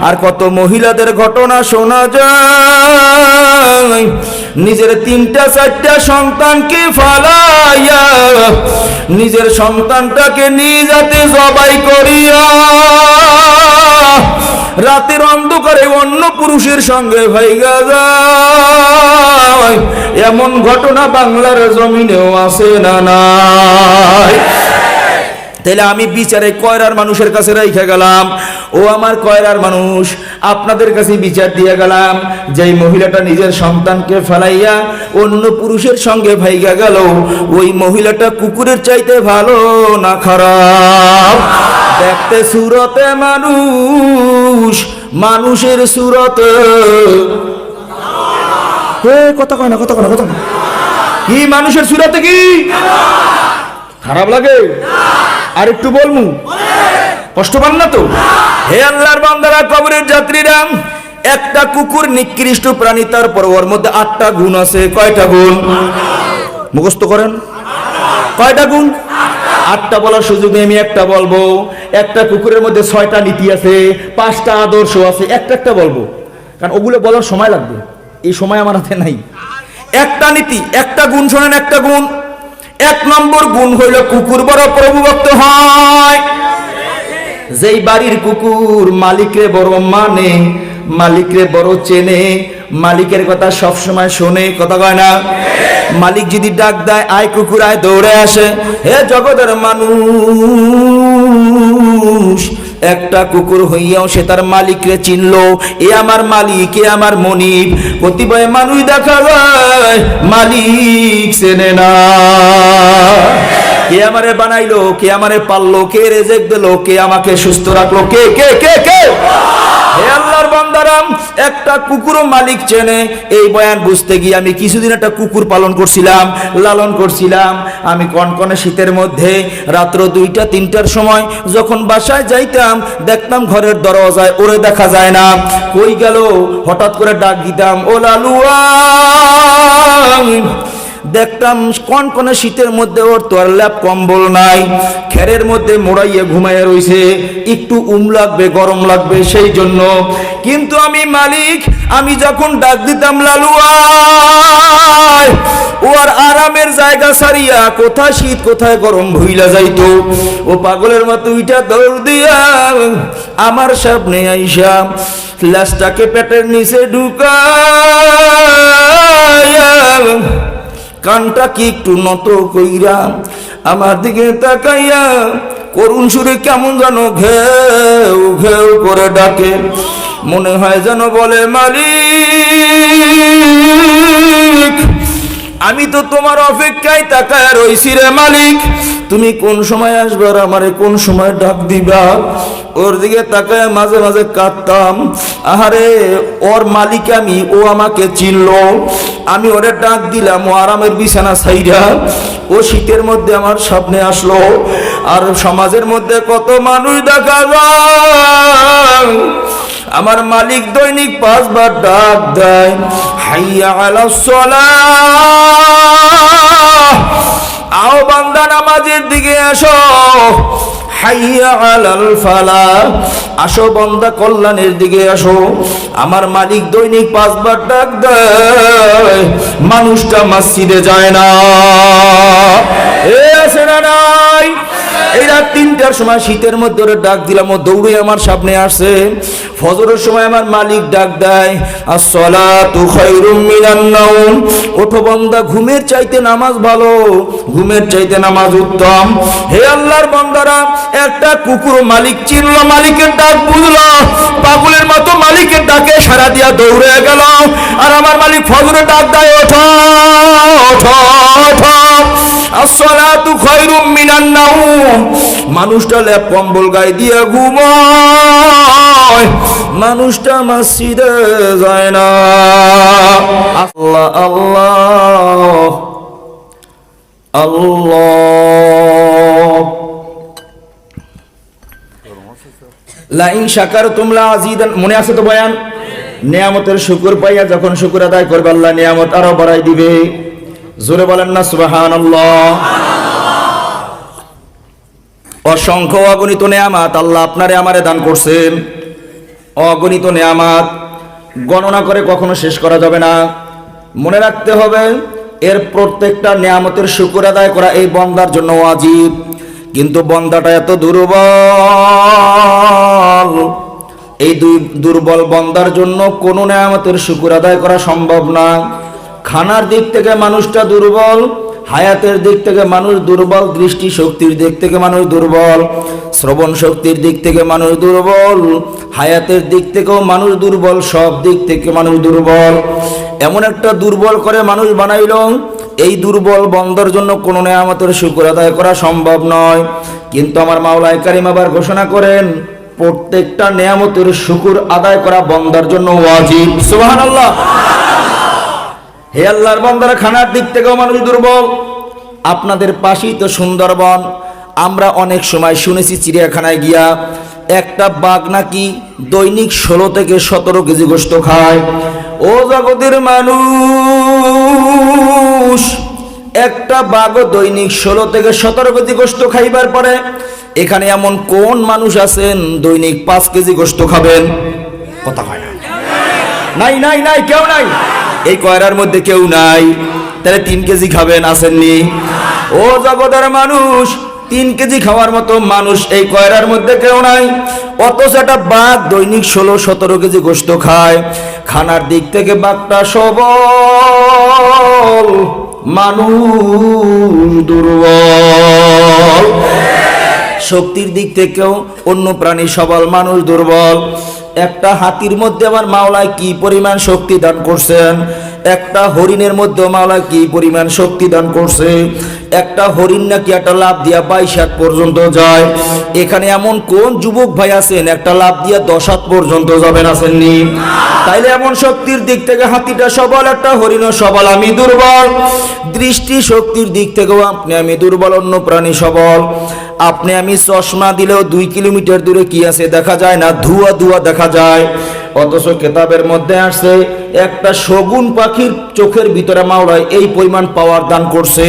আর কত মহিলাদের ঘটনা শোনা যায়, নিজের 3টা-4টা সন্তানকে ফালাইয়া নিজের সন্তানটাকে নিজ হাতে জবাই করিয়া রাতের অন্ধকারে অন্য পুরুষের সঙ্গে ভাইগা যায়। এমন ঘটনা বাংলার জমিনেও আছে না নাই? তাহলে আমি বিচারে কয়রার মানুষের কাছে রাইখা গেলাম, ও আমার কয়রার মানুষ, আপনাদের কাছে বিচার দিয়ে গেলাম, যে মহিলাটা নিজের সন্তানকে ফেলাইয়া অন্য পুরুষের সঙ্গে ভাইগা গেল, ওই মহিলাটা কুকুরের চাইতে ভালো না খারাপ? দেখতে সুরতে মানুষ, মানুষের সুরতে কথা কয় না, কথা কয় না, কথা কি মানুষের সুরতে কি খারাপ লাগে? আর একটু বলমু, কষ্ট পান না তো? হে আল্লাহর বান্দারা, কবরের যাত্রীরা, একটা কুকুর নিকৃষ্ট প্রাণী, তারপর ওর মধ্যে 8টা গুণ আছে। কয়টা গুণ মুখস্থ করেন? কয়টা গুণ? 8টা বলার সুযোগ নেই, আমি একটা বলবো। একটা কুকুরের মধ্যে 6টা নীতি আছে, 5টা আদর্শ আছে। একটা বলবো, কারণ ওগুলো বলার সময় লাগবে, এই সময় আমার হাতে নাই। একটা নীতি, একটা গুণ শোনেন। একটা গুণ, 1 নম্বর গুণ হইল কুকুর বড় প্রভুভক্ত হয়। যেই বাড়ির কুকুর মালিকরে বড় মানে, মালিকরে বড় চেনে, মালিকের কথা সব সময় শোনে, কথা কয় না? মালিক যদি ডাক দেয় আয় কুকুর আয়, দৌড়ে আসে। হে জগতের মানুষ, একটা কুকুর হইয়াও সে তার মালিকরে চিনলো, এ আমার মালিক, এ আমার মনিব। কতিপয় মানুষ দেখা যায় মালিক চেনে না। কে আমারে বানাইলো, কে আমারে পাললো, কে রেজেক দিল, কে আমাকে সুস্থ রাখলো, কে কে কে কে? হে আল্লাহর বান্দারা, একটা কুকুরও মালিক চেনে। এই বয়ান বুঝতে গিয়ে আমি কিছুদিন একটা কুকুর পালন করছিলাম, লালন করছিলাম। আমি কনকনে শীতের মধ্যে রাত্র 2টা-3টার সময় যখন বাসায় যাইতাম, দেখতাম ঘরের দরজায় ওরে দেখা যায় না, কই গেল? হঠাৎ করে ডাক দিতাম, ও লালুয়া। দেখতাম কনকনে শীতের মধ্যে ওর তো আর ল্যাপ কম্বল নাই, খেরের মধ্যে মোড়াইয়ে ঘুমাইয়া রইছে, একটু লাগবে, গরম লাগবে সেই জন্য। কিন্তু আমি মালিক, আমি যখন ডাক দিতাম লালুয়া, ও আর আরামের জায়গা ছাড়িয়া কোথায় শীত কোথায় গরম ভুইলা যাইতো। ও পাগলের মতো উইটা দৌড় দিয়া আমার সামনে আইসা ল্যাসটাকে পেটের নিচে ঢুকায়া কানটা কি একটু নত কইরা আমার দিকে তাকাইয়া করুণ সুরে কেমন যেন ঘেউ ঘেউ করে ডাকে। মনে হয় যেন বলে, মালিক আমি তো তোমার অপেক্ষায় তাকায় রইছি রে মালিক, তুমি কোন সময় আসবে আর আমারে কোন সময় ডাক দিবা। ওর দিকে তাকায় মাঝে মাঝে কাঁদতাম, আহারে ওর মালিক আমি, ও আমাকে চিনলো, আমি ওরে ডাক দিলাম, ও আরামের বিছানা ছাইরা ও শীতের মধ্যে আমার সামনে আসলো। আর সমাজের মধ্যে কত মানুষ দেখা যায়, আমার মালিক দৈনিক 5 বার ডাক দেয়, হাইয়া আলাস সালাহ, আও বান্দা নামাজের দিকে আসো, হাইয়া আলাল ফালাহ, আসো বান্দা কল্যাণের দিকে আসো। আমার মালিক দৈনিক 5 বার ডাক দেয়, মানুষটা মসজিদে যায় না। এ আছে না নাই? এই রাত 3টার সময় শীতের মধ্যে ওরে ডাক দিলাম, ও দৌড়ে আমার সামনে আসছে। ফজরের সময় আমার মালিক ডাক দেয়, আসসালাতু খায়রুম মিনান নাওম, ওঠো বান্দা, ঘুমের চাইতে নামাজ ভালো, ঘুমের চাইতে নামাজ উত্তম। হে আল্লাহর বান্দারা, একটা কুকুর মালিক চিনলো, মালিকের ডাক বুঝলো, পাগলের মতো মালিকের ডাকে সাড়া দিয়া দৌড়ে গেল। আর আমার মালিক ফজরে ডাক দেয়, ওঠো ওঠো ওঠো, আসসালাতু খায়রুম মিনান নাওম, মানুষটা ল্যাপ কম্বল গায়ে দিয়ে ঘুমায়, মানুষটা মসজিদে যায় না। আল্লাহ আল্লাহ আল্লাহ, লাইন শাকারতুম লাযিদান, মনে আছে তো বয়ান? নিয়ামতের শুকর পাইয়া যখন শুকর আদায় করবে, আল্লাহ নিয়ামত আরো বাড়াই দিবে। জোরে বলেন না সুবহানাল্লাহ। অসংখ্য অগণিত নিয়ামত আল্লাহ আপনারে আমারে দান করছেন। অগণিত নেয়ামত, গণনা করে কখনো শেষ করা যাবে না। মনে রাখতে হবে এর প্রত্যেকটা নেয়ামতের শুকর আদায় করা এই বান্দার জন্য ওয়াজিব। কিন্তু বান্দাটা এত দুর্বল, এই দুর্বল বান্দার জন্য কোনো নেয়ামতের শুকর আদায় করা সম্ভব না। খানার দিক থেকে মানুষটা দুর্বল, হায়াতের দিক থেকে মানুষ দুর্বল, দৃষ্টি শক্তির দিক থেকে মানুষ দুর্বল, শ্রবণ শক্তির দিক থেকে মানুষ দুর্বল, হায়াতের দিক থেকেও মানুষ দুর্বল, সব দিক থেকে মানুষ দুর্বল। এমন একটা দুর্বল করে মানুষ বানাইল, এই দুর্বল বান্দার জন্য কোনো নেয়ামতের শুকর আদায় করা সম্ভব নয়। কিন্তু আমার মাওলায়ে কারীম আবার ঘোষণা করেন প্রত্যেকটা নেয়ামতের শুকর আদায় করা বান্দার জন্য ওয়াজিব। সুবহানাল্লাহ। হে আল্লাহর বান্দারা, খানার দিক থেকেও মানুষ দুর্বল। আপনাদের পাশেই তো সুন্দরবন। আমরা অনেক সময় শুনেছি চিড়িয়াখানায় গিয়া একটা বাঘ নাকি দৈনিক 16 থেকে 17 কেজি গোশত খায়। ও জগতের মানুষ, একটা বাঘ দৈনিক 16 থেকে 17 কেজি গোশত খাইবার পরে এখানে এমন কোন মানুষ আছেন দৈনিক 5 কেজি গোশত খাবেন? কথা হয় না। নাই নাই নাই, কেউ নাই। এই কয়রার মধ্যে কেউ নাই। তাহলে 3 কেজি খাবেন, আসেননি? ও জগতের মানুষ, 3 কেজি খাওয়ার মতো মানুষ এই কয়রার মধ্যে কেউ নাই। অথচ একটা বাঘ দৈনিক 16-17 কেজি গোশত খায়। খানার দিক থেকে বাঘটা সবল, মানুষ দুর্বল। শক্তির দিক থেকেও অন্য প্রাণী সবল, মানুষ দুর্বল। একটা হাতির মধ্যে আমার মাওলায় কি পরিমাণ শক্তি দান করছেন, একটা হরিণের মধ্যে মাওলায় কি পরিমাণ শক্তি দান করছে। একটা হরিণ নাকি একটা লাফ দিয়া 22 হাত পর্যন্ত যায়। এখানে এমন কোন যুবক ভাই আছেন একটা লাফ দিয়া 10 হাত পর্যন্ত যাবেন? আসেননি? তাইলে এমন শক্তির দিক থেকে হাতিটা সবল, একটা হরিণও সবল, আমি দুর্বল। দৃষ্টি শক্তির দিক থেকেও আপনি আমি দুর্বল, অন্য প্রাণী সবল। আপনি আমি চশমা দিলেও 2 কিলোমিটার দূরে কি আছে দেখা যায় না, ধোঁয়া ধোঁয়া দেখা যায়। অথচ কেতাবের মধ্যে আসছে একটা শগুন পাখির চোখের ভিতরে মাওলায় এই পরিমাণ পাওয়ার দান করছে।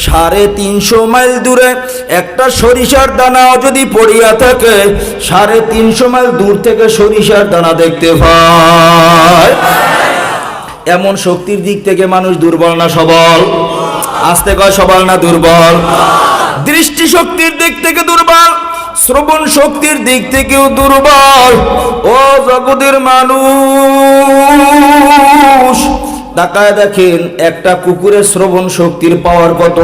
350 মাইল দূরে একটা সরিষার দানাও যদি পড়িয়া থাকে, 350 মাইল দূর থেকে সরিষার দানা দেখতে পায়। এমন শক্তির দিক থেকে মানুষ দুর্বল না সবল? আস্তে কয়, সবল না দুর্বল? দৃষ্টি শক্তির দিক থেকে দুর্বল, শ্রবণ শক্তির দিক থেকেও দুর্বল। ও জগতের মানুষ, তাকায় দেখেন একটা কুকুরের শ্রবণ শক্তির পাওয়ার কত।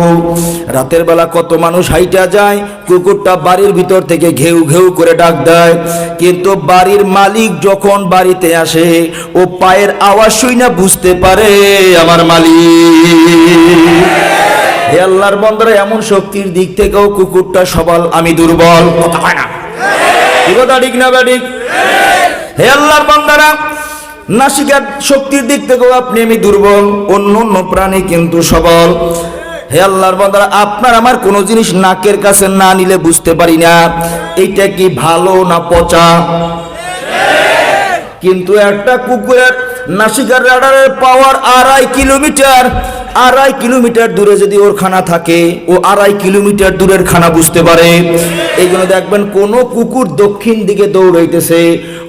রাতের বেলা কত মানুষ হাইটা যায়, কুকুরটা বাড়ির ভিতর থেকে ঘেউ ঘেউ করে ডাক দেয়। কিন্তু বাড়ির মালিক যখন বাড়িতে আসে, ও পায়ের আওয়াজ শুই না বুঝতে পারে আমার মালিক। হে আল্লাহর বান্দারা, এমন শক্তির দিক থেকেও কুকুরটা সবল, আমি দুর্বল। কথা হয় না? কথা ঠিক না ঠিক? হে আল্লাহর বান্দারা, নাসিকার শক্তির দিক থেকেও আপনি আমি দুর্বল, অন্য অন্য প্রাণী কিন্তু সবল। হে আল্লাহর বান্দারা, আপনার আমার কোনো জিনিস নাকের কাছে না নিলে বুঝতে পারি না এইটা কি ভালো না পচা। কিন্তু একটা কুকুরের নাসিকার রাডারের পাওয়ার 2.5 কিলোমিটার। 2.5 কিলোমিটার দূরে যদি ওর খানা থাকে, ও 2.5 কিলোমিটার দূরের খানা বুঝতে পারে। এই জন্য দেখবেন কোন কুকুর দক্ষিণ দিকে দৌড়াইতেছে,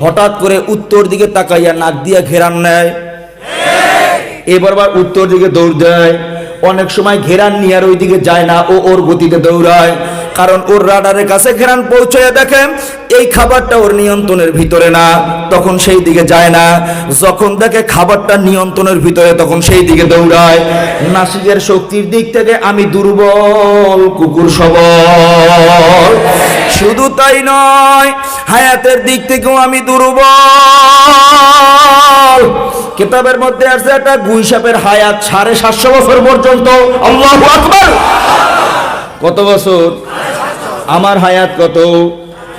হঠাৎ করে উত্তর দিকে তাকাইয়া নাক দিয়া ঘেরান নেয়, এবার উত্তর দিকে দৌড় দেয়। অনেক সময় ঘেরান নিয়ে আর ওই দিকে যায় না, ও ওর গতিতে দৌড়ায়। কারণ ওর রাডারের কাছে ঘেরান পৌঁছায় দেখেন এই খাবারটা ওর নিয়ন্ত্রণের ভিতরে না, তখন সেই দিকে যায় না। যখন দেখে খাবারটা নিয়ন্ত্রণের ভিতরে, তখন সেই দিকে দৌড়ায়। নাসিকের শক্তির দিক থেকে আমি দুর্বল, কুকুর সবল। শুধু তাই নয়, হায়াতের দিক থেকেও আমি দুর্বল। কিতাবের মধ্যে আছে একটা গুই সাপের হায়াত 750 বছর পর্যন্ত। আল্লাহু আকবার। কত বছর? আমার হায়াত কত?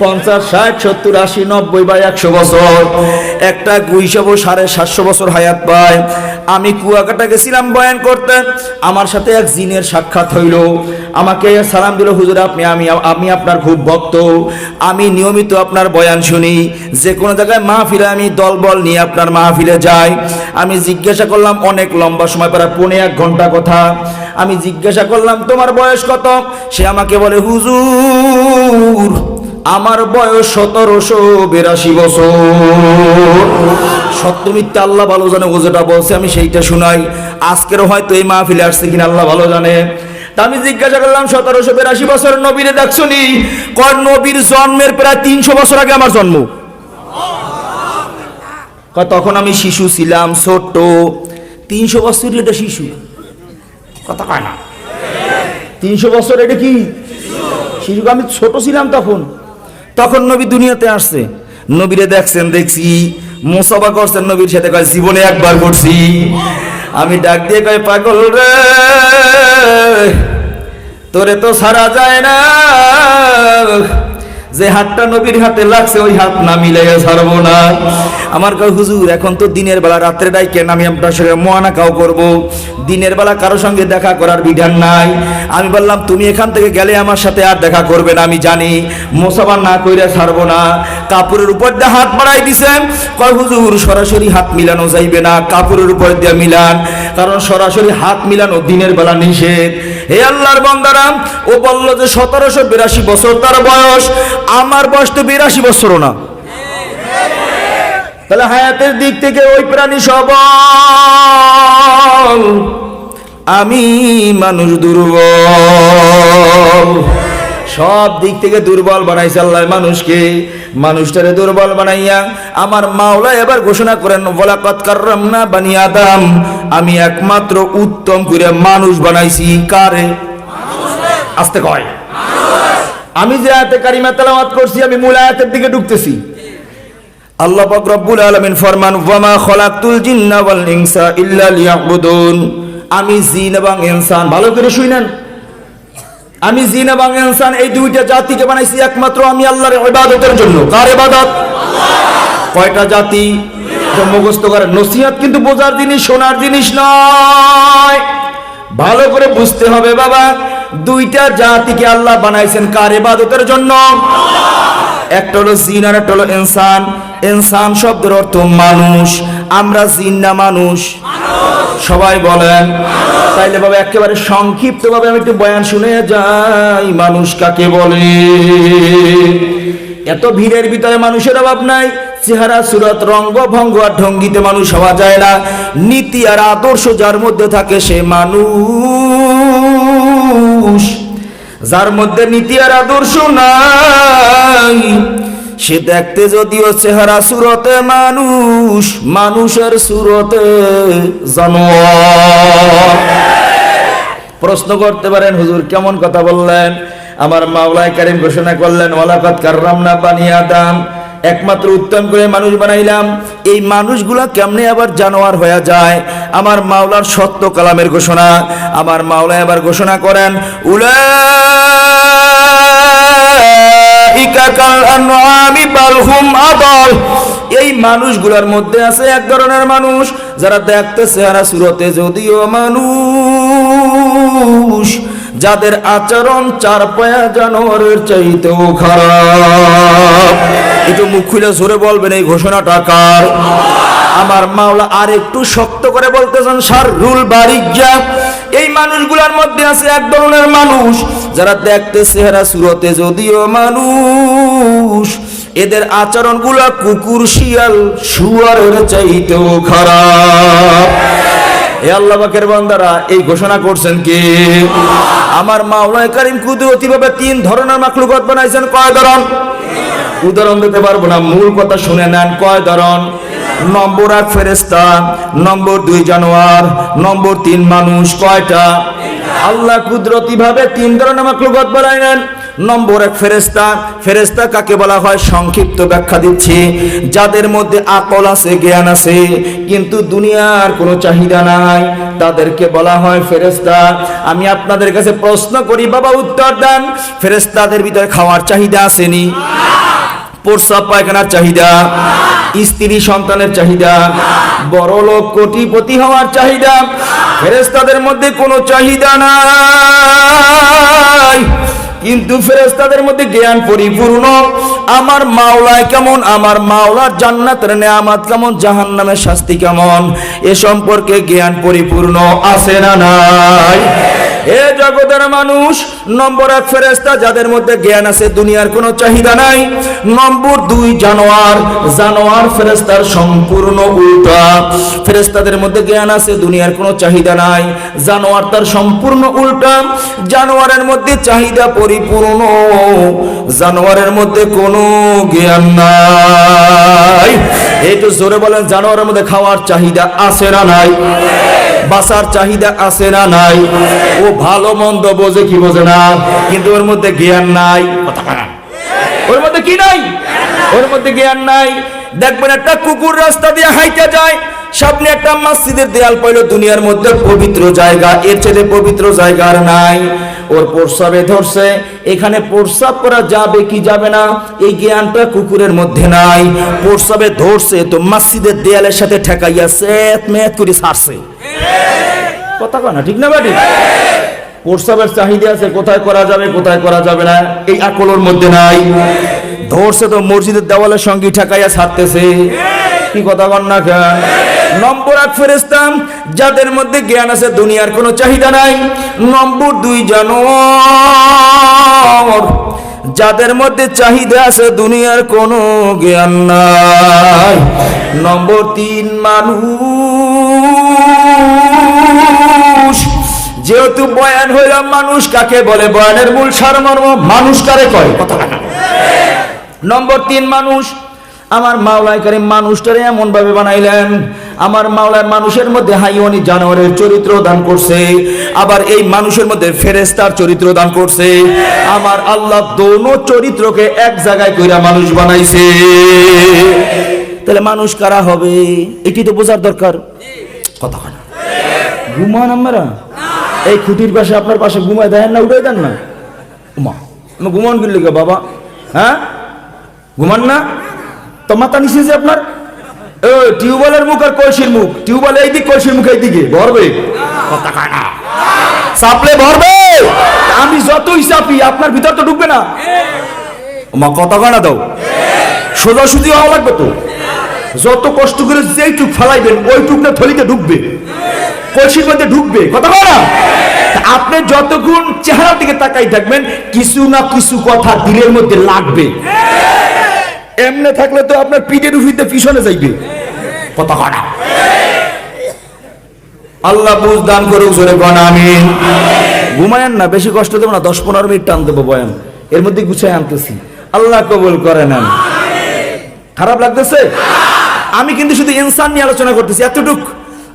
50, 60, 70, 80, 90 বা 100 বছর। একটা গুই সাপও 750 বছর হায়াত পায়। আমি কুয়াকাটা গেছিলাম বয়ান করতে, আমার সাথে এক জিনের সাক্ষাৎ হইল। আমাকে সালাম দিল, হুজুর আমি আপনার খুব ভক্ত, আমি নিয়মিত আপনার বয়ান শুনি, যে কোনো জায়গায় মাহফিলে আমি দলবল নিয়ে আপনার মাহফিলে যাই। আমি জিজ্ঞাসা করলাম, অনেক লম্বা সময়, প্রায় 1.5 ঘন্টা কথা। আমি জিজ্ঞাসা করলাম তোমার বয়স কত? সে আমাকে বলে, হুজুর আমার বয়স 1782 বছর। সত্য মিথ্যা আল্লাহ ভালো জানে, ও যেটা বলছে আমি সেইটা শুনাই। আজকেরও হয়তো এই মাহফিলে আসছে কিনা আল্লাহ ভালো জানে। তা আমি জিজ্ঞাসা করলাম 1782 বছর নবীরে দেখছনি? কয় নবীর জন্মের প্রায় 300 বছর আগে আমার জন্ম। তখন আমি শিশু ছিলাম, ছোট্ট। 300 বছর এটা শিশু কথা কয় না? 300 বছর এটা কি শিশু? আমি ছোট ছিলাম তখন নবী দুনিয়াতে আসছে। নবীরে দেখছেন, দেখছি মুসাফা করছেন নবীর সাথে, কয় জীবনে একবার করছি। আমি ডাক দিয়ে কয় পাগল রে, তোরে তো ছাড়া যায় না, যে হাতটা নবীর হাতে লাগছে ওই হাত না মিলাইয়া ছাড়বো না। আমার কয় হুজুর এখন তো দিনের বেলা, রাত্রে ডাইকেন আমি আপনার সঙ্গে মোয়ানাকাও করব, দিনের বেলা কারো সঙ্গে দেখা করার বিধান নাই। আমি বললাম তুমি এখান থেকে গেলে আমার সাথে আর দেখা করবে না, আমি জানি মোসাফা না কইরা ছাড়বো না। কাপড়ের উপর দিয়ে হাত বাড়াই দিছেন। কয় হুজুর সরাসরি হাত মিলানো যাইবে না, কাপড়ের উপর দিয়ে মিলান, কারণ সরাসরি হাত মিলানো দিনের বেলা নিষেধ। হে আল্লাহর বান্দারা, ও বলল যে 1782 বছর তার বয়স, আমার বয়স তো 82 বছরও না। তাহলে হায়াতের দিক থেকে ওই প্রাণী সবল, আমি মানুষ দুর্বল। সব দিক থেকে দুর্বল বানাইছে আল্লাহ মানুষকে। মানুষটারে দুর্বল বানাইয়া আমার মাওলা এবার ঘোষণা করেন, ওয়ালাকাদ কাররামনা বানি আদম, আমি একমাত্র উত্তম করে মানুষ বানাইছি। কারে? আস্তে কয়। আমি যে আয়াতে কারিমা তেলাওয়াত করছি, আমি মূল আয়াতের দিকে ঢুকতেছি। আল্লাহ পাক রব্বুল আলামিন ফরমান, ওয়ামা খলাকতুল জিন্না ওয়াল ইনসা ইল্লা লিয়াবুদুন। আমি জিন এবং ইনসান, ভালো করে শুনেন, আমি জিন এবং ইনসান এই দুইটা জাতিকে বানাইছি একমাত্র আমি আল্লাহর ইবাদতের জন্য। কার ইবাদত? কয়টা জাতি? মুখস্থ করে নসিহত কিন্তু বোঝার জিনিস, শোনার জিনিস নয়। ভালো করে বুঝতে হবে বাবা, দুইটা জাতিকে আল্লাহ বানাইছেন কার ইবাদতের জন্য? একটা হলো জিন আর একটা হলো ইনসান। ইনসান শব্দের অর্থ মানুষ, আমরা জিন না মানুষ? সবাই বলেন। তাইলে বাবা একেবারে সংক্ষিপ্ত ভাবে আমি একটু বয়ান শুনে যাই, মানুষ কাকে বলে। এত ভিড়ের ভিতরে মানুষের অভাব নাই। চেহারা সুরত রঙ্গ ভঙ্গ আর ঢঙ্গিতে মানুষ হওয়া যায় না। নীতি আর আদর্শ যার মধ্যে থাকে সে মানুষ। যার মধ্যে নীতি আর আদর্শ নাই সে দেখতে যদিও চেহারা সুরতে মানুষ, মানুষের সুরতে জানোয়ার। প্রশ্ন করতে পারেন হুজুর কেমন কথা বললেন? আমার মাওলায়ে কারীম ঘোষণা করলেন, ওয়ালাকাদ কাররামনা বানি আদম, একমাত্র উত্তম করে মানুষ বানাইলাম। এই মানুষগুলা কেমনে আবার জানোয়ার হয়ে যায়? আমার মাওলার সত্য কালামের ঘোষণা। আমার মাওলা এবার ঘোষণা করেন, উলাইকা কাল আনআমি বাল হুম আদাল। এই মানুষগুলোর মধ্যে আছে এক ধরনের মানুষ যারা দেখতে চেহারা সুরতে যদিও মানুষ, যাদের আচরণ চার পায়া জানোয়ারের চাইতেও খারাপ। একটু মুখ খুলে জোরে বলবেন এই ঘোষণাটা কার? আমার মাওলা আর একটু শক্ত করে বলতেছেন, শাররুল বারিজ্জা। এই মানুষগুলোর মধ্যে আছে এক ধরনের মানুষ যারা দেখতে চেহারা সুরতে যদিও মানুষ, এদের আচরণগুলো কুকুর শিয়াল শুয়ারের চাইতেও খারাপ। এ আল্লাহ পাকের বান্দারা, এই ঘোষণা করছেন কে? আমার মাওলায়ে কারীম কুদরতি ভাবে তিন ধরনের মাখলুকাত বানাইছেন। কয় ধরন? উদাহরণ দিতে পারবো না, মূল কথা শুনে নেন। কয় ধরন? নম্বর 1 ফেরেশতা, নম্বর 2 জানোয়ার, নম্বর 3 মানুষ। কয়টা? আল্লাহ কুদরতি ভাবে তিন ধরনের মাখলুকাত বানাইলেন। নম্বর 1 ফেরেশতা। ফেরেশতা কাকে বলা হয়? সংক্ষিপ্ত ব্যাখ্যা দিচ্ছি, যাদের মধ্যে আকল আছে, জ্ঞান আছে, কিন্তু দুনিয়ার কোনো চাহিদা নাই, তাদেরকে বলা হয় ফেরেশতা। আমি আপনাদের কাছে প্রশ্ন করি, বাবা উত্তর দেন, ফেরেশতাদের ভিতরে খাওয়ার চাহিদা আসেনি? প্রস্রাব পায়খানার চাহিদা, স্ত্রী সন্তানের চাহিদা, বড় লোক কোটিপতি হওয়ার চাহিদা? ফেরেশতাদের মধ্যে কোনো চাহিদা নাই। কিন্তু ফেরেশতাদের মধ্যে জ্ঞান পরিপূর্ণ। আমার মাওলায় কেমন, আমার মাওলার জান্নাতের নেয়ামত কেমন, জাহান্নামের শাস্তি কেমন, এ সম্পর্কে জ্ঞান পরিপূর্ণ আছে না নাই? এ জগতের মানুষ, নম্বর 1 ফেরেশতা যাদের মধ্যে জ্ঞান আছে, দুনিয়ার কোনো চাহিদা নাই। নম্বর 2 জানোয়ার, জানোয়ার ফেরেশতার সম্পূর্ণ উল্টা। ফেরেশতাদের মধ্যে জ্ঞান আছে, দুনিয়ার কোনো চাহিদা নাই। জানোয়ার তার সম্পূর্ণ উল্টা। জানোয়ারের মধ্যে চাহিদা পরিপূর্ণ, জানোয়ারের মধ্যে কোনো জ্ঞান নাই। একটু জোরে বলেন, জানোয়ারের মধ্যে খাওয়ার চাহিদা আছে না নাই? বাঁচার চাহিদা আছে না নাই? ও ভালো মন্দ বোঝে কি বোঝে না, কিন্তু ওর মধ্যে জ্ঞান নাই। ওর মধ্যে কি নাই? ওর মধ্যে জ্ঞান নাই। দেখবেন একটা কুকুর রাস্তা দিয়ে হাইটে যায়, সামনে একটা মসজিদের দেয়াল পাইল, দুনিয়ার মধ্যে পবিত্র জায়গা, এর চেয়ে পবিত্র জায়গা আর নাই। ওর প্রস্রাবে ধরছে, এখানে প্রস্রাব করা যাবে কি যাবে না, এই জ্ঞানটা কুকুরের মধ্যে নাই। প্রস্রাবে ধরছে তো মসজিদের দেয়ালের সাথে ঠেকাইয়া সেত মেত করে ছাড়ছে। কথা কয় না, ঠিক না বাড়ি? প্রস্রাবের চাহিদা আছে, কোথায় করা যাবে কোথায় করা যাবে না, এই আকল ওর মধ্যে নাই। ধরছে তো মসজিদের দেওয়ালের সঙ্গে ঠেকাইয়া ছাড়তেছে। কি কথা কন না কেন? নম্বর 1 ফেরেশতা যাদের মধ্যে জ্ঞান আছে, দুনিয়ার কোনো চাহিদা নাই। নম্বর 2 জানোয়ার যাদের মধ্যে চাহিদা আছে, দুনিয়ার কোনো জ্ঞান নাই। নম্বর 3 মানুষ। যেহেতু বয়ান হইলাম, মানুষ কাকে বলে, বয়ানের মূল সারমর্ম মানুষ কারে কয়? কথা না। নম্বর 3 মানুষ। আমার মাওলায় কারীম মানুষটারে এমন ভাবে বানাইলেন, আমার মাওলায় মানুষের মধ্যে হাইওয়ানি জানোয়ারের চরিত্র দান করছে, আবার এই মানুষের মধ্যে ফেরেশতার চরিত্র দান করছে। আমার আল্লাহ দোনো চরিত্রকে এক জায়গায় কইরা মানুষ বানাইছে। তাহলে মানুষ কারা হবে এটি তো বোঝার দরকার। কথা হয় না? ঘুমান আমরা এই খুঁটির পাশে, আপনার পাশে ঘুমায় দেন না, উঠে দেন না? ঘুমান গেল বাবা, হ্যাঁ ঘুমান না তো? মাথা নিচে যে আপনার টিউবওয়েলের মুখ আর কলসির মুখ, টিউবওয়েল এই দিক, কলসির মুখ এই দিকে, ভরবে চাপলে ভরবে। আমি যতই চাপি আপনার ভিতর তো ঢুকবে না। কথা কানা দাও, সোজাসুজি হওয়া লাগবে তো। যত কষ্ট করে যেইটুক ফেলাইবেন ওইটুক না থলিতে ঢুকবে, কলসির মধ্যে ঢুকবে। কথা বল না? আপনি যতক্ষণ চেহারা দিকে তাকাই থাকবেন, কিছু না কিছু কথা দিলের মধ্যে লাগবে। এমনে থাকলে তো আপনার পিঠের উফিতে পিছনে যাইবে। কথা কয় না? আল্লাহ বুঝ দান করুক, জোরে কোন আমিন। ঘুমায়েন না, বেশি কষ্ট দেব না, 10-15 মিনিট টান দেবো বয়ান, এর মধ্যে গুছাই আনতেছি। আল্লাহ কবুল করে নেন। খারাপ লাগতেছে? আমি কিন্তু শুধু ইনসান নিয়ে আলোচনা করতেছি, এতটুক।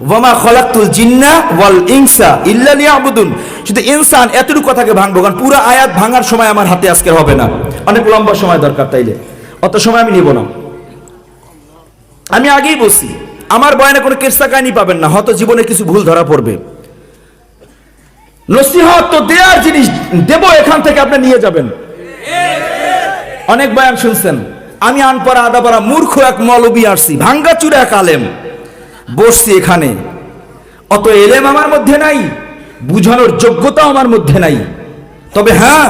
ওয়ামা খলাকতুল জিন্না ওয়াল ইনসা ইল্লা লিয়াবুদুন। শুধু ইনসান এতটুকু কথাকে ভাঙবো, কারণ পুরো আয়াত ভাঙার সময় আমার হাতে আজকে হবে না, অনেক লম্বা সময় দরকার, তাইলে অত সময় আমি নিব না। আমি আগেই বলছি, আমার বয়ানে কোনো কেসা কাহিনী পাবেন না, হয়তো জীবনে কিছু ভুল ধরা পড়বে। নসিহত তো দেয়ার জিনিস দেব, এখান থেকে আপনি নিয়ে যাবেন। অনেক বয়ান শুনছেন, আমি আনপড়া আদাপড়া মূর্খ এক মৌলবী আসছি, ভাঙ্গা চূড়া এক আলেম, বসছি এখানে, অত এলেম আমার মধ্যে নাই, বুঝানোর যোগ্যতাও আমার মধ্যে নাই। তবে হ্যাঁ,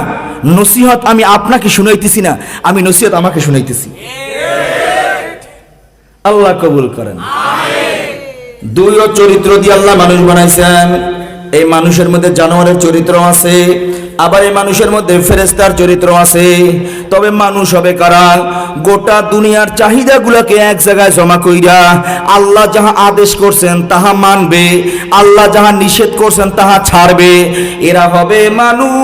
নসিহত আমি আপনাকে শুনাইতেছি না, আমি নসিহত আমাকে শুনাইতেছি। আল্লাহ কবুল করেন। দুই চরিত্র দিয়ে আল্লাহ মানুষ বানাইছেন। এই মানুষের মধ্যে জানোয়ারের চরিত্র আছে, আবার এই মানুষের মধ্যে ফেরেশতার চরিত্র আছে। তবে মানুষ হবে কারা? গোটা দুনিয়ার চাহিদাগুলোকে এক জায়গায় জমা কইরা আল্লাহ যাহা আদেশ করছেন তাহা মানবে, আল্লাহ যাহা নিষেধ করছেন তাহা ছাড়বে। এরা হবে মানুষ।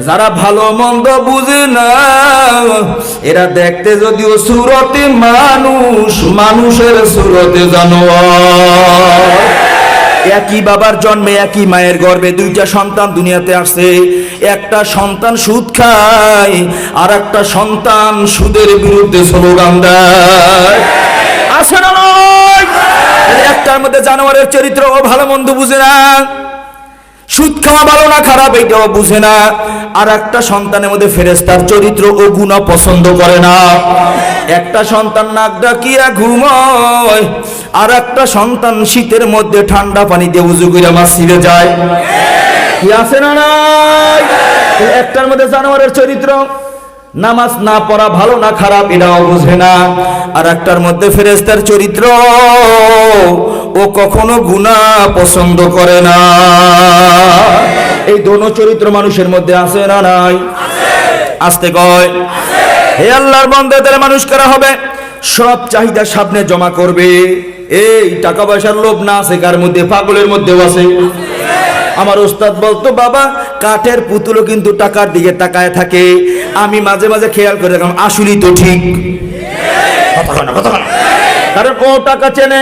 যারা ভালো মন্দ বুঝে না, এরা দেখতে যদিও সুরতে মানুষ, মানুষের সুরতে জানোয়ার। একই বাবার জন্মে একই মায়ের গর্ভে দুইটা সন্তান দুনিয়াতে আসছে। একটা সন্তান সুদ খায়, আর একটা সন্তান সুদের বিরুদ্ধে স্লোগান দেয়। আছে না নয়? একটার মধ্যে জানোয়ারের চরিত্র, ও ভালো মন্দ বুঝে না, সুদ খাওয়া ভালো না খারাপ এটাও বুঝে না। আর একটা সন্তানের মধ্যে ফেরেশতার চরিত্র, ও গুনাহ পছন্দ করে না। একটা সন্তান নাক ডাকিয়া ঘুমায়, আর একটা সন্তান শীতের মধ্যে ঠান্ডা পানি দিয়ে উজু করে মসজিদে যায়। কি আছে না নাই? একটার মধ্যে জানোয়ারের চরিত্র, নামাজ না পড়া ভালো না খারাপ এটাও বুঝে না। আর একটার মধ্যে ফেরেশতার চরিত্র, ও কখনো গুনাহ পছন্দ করে না। এই দোনো চরিত্র মানুষের মধ্যে আছে না নাই? আসতে কয় হে আল্লাহর বান্দাদের মানুষ করা হবে, সব চাহিদা সামনে জমা করবে। এই টাকা পয়সার লোভ না আছে কার মধ্যে? পাগলের মধ্যেও আছে। আমার ওস্তাদ বলতো, বাবা কাঠের পুতুলও কিন্তু টাকার দিকে তাকায় থাকে। আমি মাঝে মাঝে খেয়াল করে দেখলাম আসলেই তো ঠিক, কারণ ও টাকা চেনে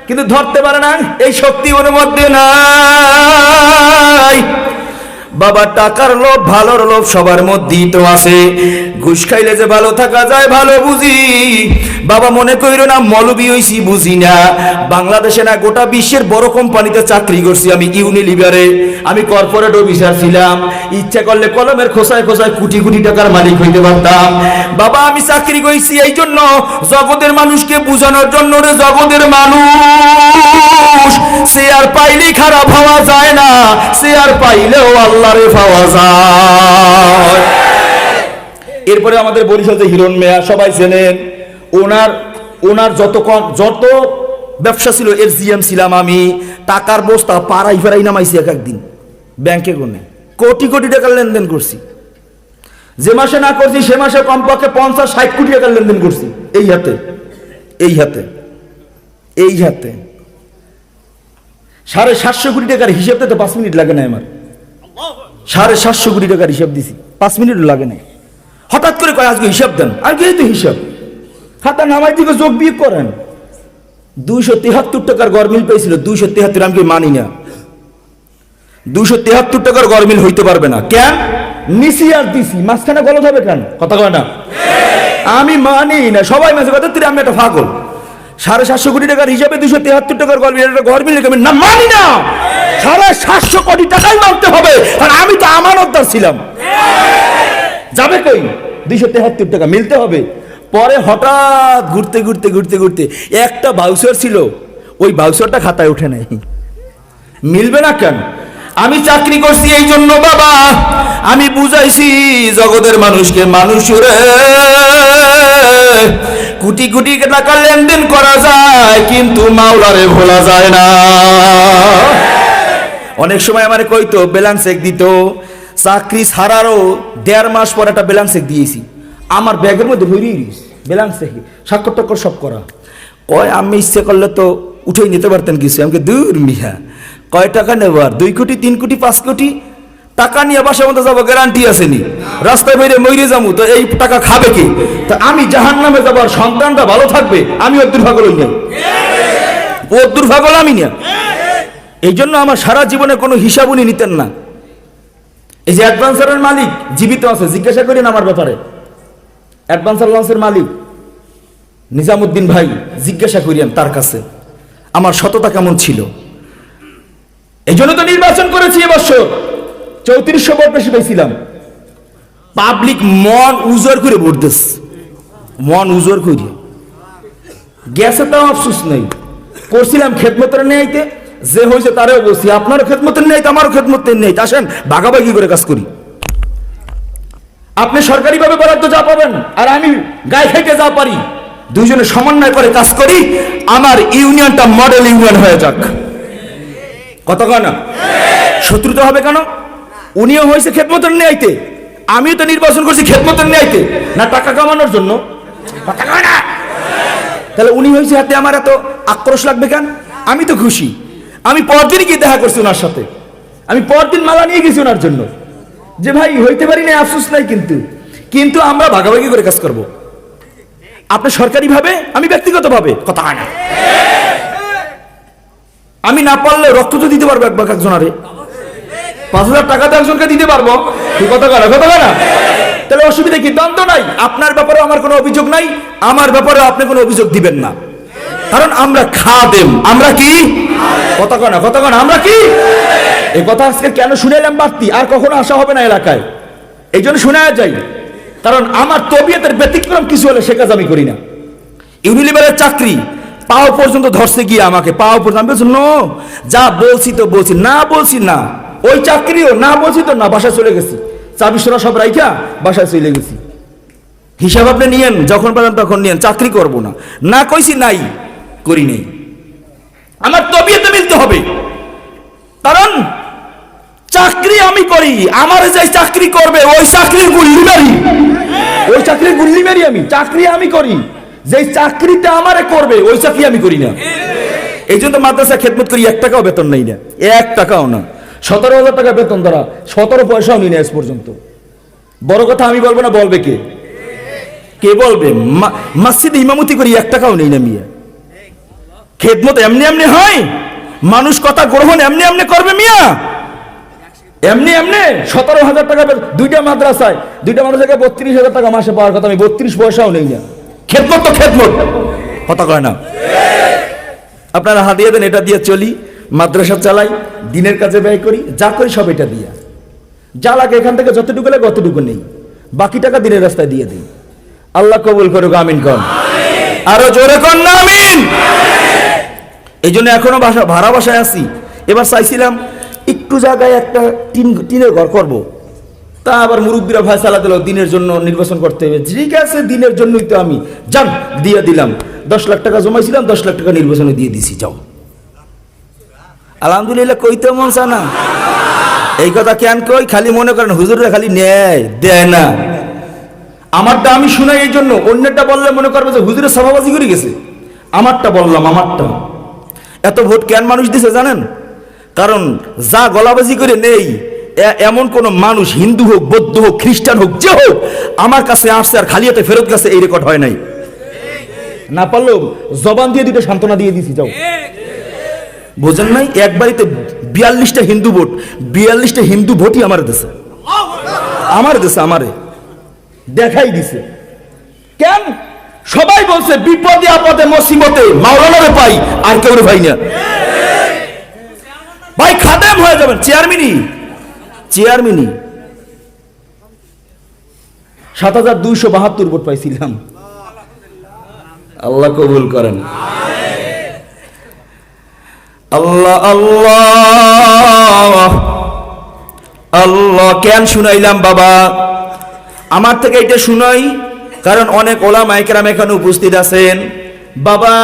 কিন্তু ধরতে পারে না, এই শক্তি ওর মধ্যে নাই। বাবা টাকার লোভ ভালোর লোভ সবার মধ্যেই তো আছে। ঘুষ খাইলে যে ভালো থাকা যায় ভালো বুঝি, বাবা মনে কইরো না মৌলবি হইছি বুঝি না। বাংলাদেশে না গোটা বিশ্বের বড় কোম্পানিতে চাকরি করছি আমি, ইউনিলিভারে আমি কর্পোরেট অফিসার ছিলাম। ইচ্ছা করলে কলমের খোসায় খোসায় কোটি কোটি টাকার মালিক হইতে পারতাম। বাবা আমি চাকরি করেছি এই জন্য, জগতের মানুষকে বুঝানোর জন্য। রে জগতের মানুষ, সে আর পাইলেই খারাপ হওয়া যায় না, সে আর পাইলেও আল্লাহরে পাওয়া যায়। এরপরে আমাদের বরিশাল যে হিরণ মিয়া সবাই চেনেন, ওনার যত ব্যবসা ছিল এর জিএম ছিলাম আমি। টাকার বস্তা পাড়াই ফেরাই নামাইছি এক একদিন ব্যাংকে গুনে, কোটি কোটি টাকার লেনদেন করছি। যে মাসে না করছি সে মাসে কমপক্ষে 50-60 কোটি টাকার লেনদেন করছি। এই হাতে 750 কোটি টাকার হিসাব দিতে 5 মিনিট লাগে না আমার। 750 কোটি টাকার হিসাব দিছি, 5 মিনিট লাগে না। হঠাৎ করে কয় আজকে হিসাব দেন, আর কি তো হিসাব খাতা নামাই দিকে যোগ বিয়োগ করেন। 273 টাকার গরমিল পেয়েছিল, 273 আমি মানি না। 273 টাকার গরমিল হইতে পারবে না। কেন? নিচি আর দিছি, মাঝখানে গলত হবে কেন? কথা কয় না, আমি মানি না। সবাই মাঝে কথা তুই আমি একটা পাগল। 750 কোটি টাকার হিসাবে 273 টাকার গরমিল না মানি না। 750 কোটি টাকাই মানতে হবে, কারণ আমি তো আমানতদার ছিলাম। যাবে কই? 273 টাকা মিলতে হবে। পরে হঠাৎ ঘুরতে ঘুরতে ঘুরতে ঘুরতে একটা বাউচার ছিল, ওই বাউচারটা খাতায় উঠে নাই। মিলবে না কেন? আমি চাকরি করছি এই জন্য বাবা, আমি বুঝাইছি জগতের মানুষকে, মানুষের কোটি কোটি টাকা লেনদেন করা যায় কিন্তু মাওলারে ভোলা যায় না। অনেক সময় আমার কইতো ব্যালেন্স চেক দিত, চাকরি ছাড়ারও 1.5 মাস পর একটা ব্যালেন্স চেক দিয়েছি। আমার ব্যাগের মধ্যে ভরিয়ে দিস ব্যালেন্স চেক, স্বাক্ষর টক্কর সব করা। কয় আমি ইচ্ছে করলে তো উঠেই নিতে পারতেন কিছু। আমাকে দূর মিহা, কয় টাকা নেবার? 2 কোটি 3 কোটি 5 কোটি টাকা নিয়ে বাসার মধ্যে যাবো, গ্যারান্টি আসেনি। রাস্তায় বেরিয়ে মরে যাবো তো এই টাকা খাবে কি? তা আমি জাহান্নামে যাবো আর সন্তানটা ভালো থাকবে, আমি ওর দুর্ভাগ্য লই না, ওর দুর্ভাগ্য আমি না। এই জন্য আমার সারা জীবনে কোনো হিসাব উনি নিতেন না। এই যে অ্যাডভান্সারের মালিক জীবিত আছে, জিজ্ঞাসা করেন আমার ব্যাপারে। অ্যাডভান্সার লঞ্চের মালিক নিজামুদ্দিন ভাই, জিজ্ঞাসা করিয়েন তার কাছে আমার সততা কেমন ছিল। এই জন্য তো নির্বাচন করেছি এবছর, 3400 ভোট বেশি পেয়েছিলাম। পাবলিক মন উজর করে ভোট দিস, মন উজর করে গেছে, তাও আফসোস নেই। করছিলাম খেদমতের নেইতে, যে হয়েছে তারেও বলছি আপনারও খেদমতের নেই, আমারও খেদমতের নেই, আসেন ভাগাভাগি করে কাজ করি। আপনি সরকারিভাবে বরাদ্দ যা পাবেন আর আমি গায়ে থেকে যা পারি, দুইজনে সমন্বয় করে কাজ করি, আমার ইউনিয়নটা মডেল ইউনিয়ন হয়ে যাক। কথা কয় না? শত্রুতা হবে কেন? উনিও হয়েছে খেদমতের নেইতে, আমিও তো নির্বাচন করছি খেদমতের নেইতে, না টাকা কামানোর জন্য। কথা কয় না? তাহলে উনি হয়েছে হাতে আমার এত আক্রোশ লাগবে কেন? আমি তো খুশি। আমি পরদিন গিয়ে দেখা করছি ওনার সাথে, আমি পরদিন মালা নিয়ে গেছি ওনার জন্য, যে ভাই হইতে পারি না, আফসোস নাই, কিন্তু আমরা ভাগাভাগি করে কাজ করব। আপনি সরকারি ভাবে, আমি ব্যক্তিগত ভাবে। কথা হয় না? আমি না পারলে রক্ত তো দিতে পারবো একজনারে, 5000 টাকা তো একজনকে দিতে পারবো। কথা কয় না? তাহলে অসুবিধা কি? দ্বন্দ্ব নাই। আপনার ব্যাপারে আমার কোনো অভিযোগ নাই, আমার ব্যাপারে আপনি কোনো অভিযোগ দিবেন না, কারণ আমরা খাদেম। আমরা কি? কথা কয় না? আমরা কি? এই কথা আজকে কেন শুনেলাম বাড়তি, আর কখনো আসা হবে না এলাকায়, এই জন্য শুনে যাই। কারণ আমার তবিয়তের ব্যতিক্রম কিছু হলে সে কাজ আমি করি না। ইউনিলিভারের চাকরি পাও পর্যন্ত ধরছে গিয়ে আমাকে, পাও পর্যন্ত আমি বলছি নো, যা বলছি তো বলছি, না বলছি না, ওই চাকরিও না বলছি তো না, বাসায় চলে গেছি, চাবি সোনা সব রাইখা বাসায় চলে গেছি। হিসাব আপনি নিয়েন, যখন পারেন তখন নিয়েন, চাকরি করব না, না কইছি নাই, করি নেই। আমার তবিয়তে মিলতে হবে, কারণ চাকরি আমি করি, আমার যে চাকরি করবে ওই চাকরির গুল্লি মারি, ওই চাকরির গুল্লি মারি আমি। চাকরি আমি করি, যে চাকরিটা আমারে করবে ওই চাকরি আমি করি না। এই জন্য মাদ্রাসা খেদমত করি, 1 টাকাও বেতন নেই না, 1 টাকাও না। 17,000 টাকা বেতন ধরা, 17 পয়সাও নিই না আজ পর্যন্ত। বড় কথা আমি বলবো না, বলবে কে? কে বলবে? মসজিদে ইমামতি করি, 1 টাকাও নেই না মিয়া। খেদমত এমনি এমনি হয়? মানুষ কথা গ্রহণ এমনি এমনি করবে মিয়া? এমনি এমনি 17,000 টাকা, 2টা মাদ্রাসায় 2টা মাদ্রাসাকে 32,000 টাকা মাসে পাওয়ার কথা, আমি 32 পয়সাও নেই না। খেদমত তো খেদমত, কথা কয় না। আপনারা হাদিয়া দেন, এটা দিয়ে চলি, মাদ্রাসা চালাই, দিনের কাজে ব্যয় করি, যা করি সব এটা দিয়া। যা লাগে এখান থেকে যতটুকু লাগে অতটুকু নেই, বাকি টাকা দিনের রাস্তায় দিয়ে দিই। আল্লাহ কবুল করুক, আমিন কন, আরো জোরে কন না আমিন। এই জন্য এখনো ভাড়া বাসায় আছি। এবার চাইছিলাম একটু জায়গায় একটা টিনের ঘর করব, তা আবার মুরব্বীরা ফয়সালা দিল দিনের জন্য নির্বাচন করতে হবে। ঠিক আছে, দিনের জন্যই তো আমি যান দিয়ে দিলাম। 10 লাখ টাকা জমাইছিলাম, 10 লাখ টাকা নির্বাচনে দিয়ে দিছি, যাও। আলহামদুলিল্লাহ, কইতে মন চা না? এই কথা কেন কই? খালি মনে করেন হুজুররা খালি নেয়, দেয় না। আমারটা আমি শুনাই, এই জন্য অন্যটা বললে মনে করবে যে হুজুরের সভাবাজি করে গেছে। আমারটা বললাম, আমারটা। এত ভোট কেন মানুষ দিছে জানেন? কারণ যা গলাবাজি করে নেই, এমন কোন মানুষ, হিন্দু হোক, বৌদ্ধ হোক, খ্রিস্টান হোক, যে হোক, আমার কাছে আসছে আর খালি হাতে ফেরত গেছে, এই রেকর্ড হয় নাই। না পারলেও জবান দিয়ে 2টা সান্ত্বনা দিয়ে দিছি, যাও। বোঝেন নাই? এক বাড়িতে 42টা হিন্দু ভোট, 42টা হিন্দু ভোটই আমার দেশে, আমার দেশে আমারে দেখাই দিছে। কেন? সবাই বলছে বিপদে আপদে মুসিবতে মাওলানারে পাই, আর কেউ পাই না। ভাই খাদেম হয়ে যাবেন, চেয়ারম্যানই 7,272 ভোট পাইছিলাম। আল্লাহ কবুল করেন। আল্লাহ আল্লাহ আল্লাহ। কেন শুনাইলাম বাবা? আমার থেকে এটা শুনাই, কারণ অনেক ওলামায়ে কেরাম এখানে উপস্থিত আছেন। বাবা,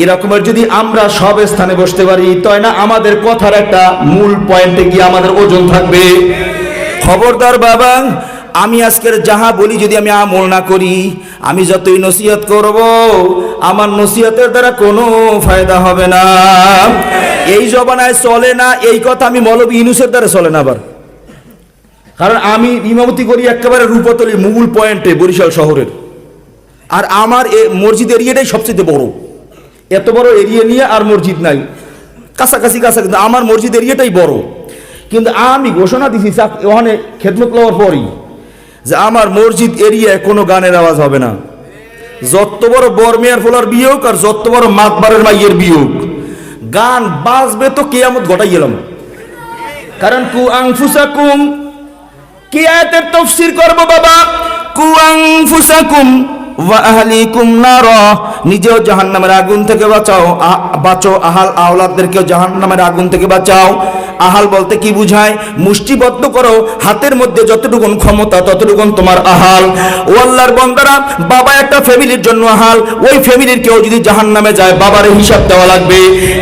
এরকমের যদি আমরা সব স্থানে বসতে পারি, তাই না আমাদের কথার একটা মূল পয়েন্টে গিয়ে আমাদের ওজন থাকবে। খবরদার বাবা, আমি আজকের যাহা বলি যদি আমি আমল না করি, আমি যতই নসিহত করব, আমার নসিহতের দ্বারা কোনো ফায়দা হবে না। এই জবানায় চলে না এই কথা, আমি মৌলভী ইউনূসের দ্বারা চলে না আবার। কারণ আমি ইমামতি করি একেবারে রূপতলী মূল পয়েন্টে বরিশাল শহরের, আর আমার মসজিদ এরিয়াটাই সবচেয়ে বড়। এত বড় এরিয়া নিয়ে আর মসজিদ নাই, কাছাকাছি কাছাকাছি, আমার মসজিদ এরিয়াটাই বড়। কিন্তু আমি ঘোষণা দিছি ওখানে খেদমত লওয়ার পরই যে আমার মসজিদ এরিয়ায় কোনো গানের আওয়াজ হবে না। যত বড় বরমেয়ার ফোলার বিয়ে হোক আর যত বড় মাতবারের মাইয়ের বিয়ে হোক, গান বাজবে তো কিয়ামত ঘটাই গেলাম। কারণ কু আনফুসাকুম, কি আয়াতের তাফসীর করব বাবা? কু আনফুসাকুম ওয়া আহলিকুম নারা, নিজেও জাহান্নামের আগুন থেকে বাঁচো, আহাল আওলাদদেরকেও জাহান্নামের আগুন থেকে বাঁচাও। আহাল বলতে কি বুঝায়? মুষ্টিবদ্ধ করো, হাতের মধ্যে যতটুকুন ক্ষমতা ততটুকুন তোমার আহাল। ও আল্লাহর বান্দারা, বাবা একটা ফ্যামিলির জন্য আহাল, ওই ফ্যামিলির কেউ যদি জাহান্নামে যায় বাবার হিসাব দেওয়া লাগবে।